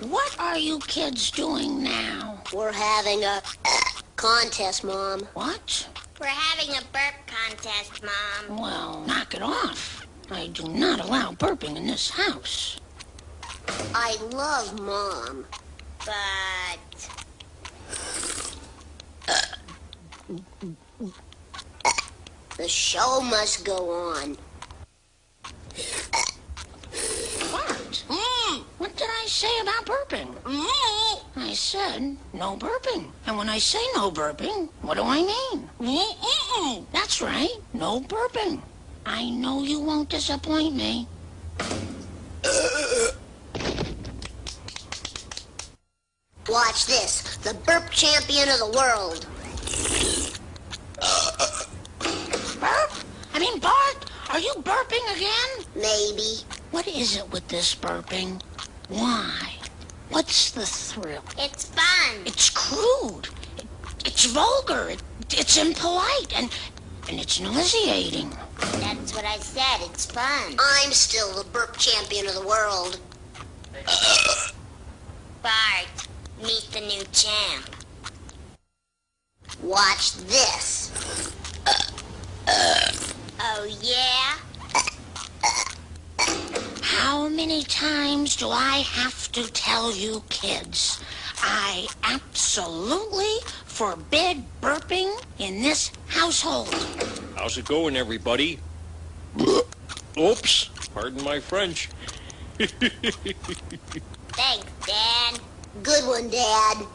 What are you kids doing now? We're having a contest, Mom. What? We're having a burp contest, Mom. Well, knock it off. I do not allow burping in this house. I love Mom. But... The show must go on. What? What did I say about burping? I said no burping. And when I say no burping, what do I mean? That's right, no burping. I know you won't disappoint me. Watch this. The burp champion of the world. Burp? I mean, Bart, are you burping again? Maybe. What is it with this burping? Why? What's the thrill? It's fun. It's crude. It's vulgar. It's impolite. And it's nauseating. That's what I said. It's fun. I'm still the burp champion of the world. Bart, meet the new champ. Watch this. Oh, yeah? How many times do I have to tell you kids? I absolutely forbid burping in this household. How's it going, everybody? Oops, pardon my French. Thanks, Dad. Good one, Dad.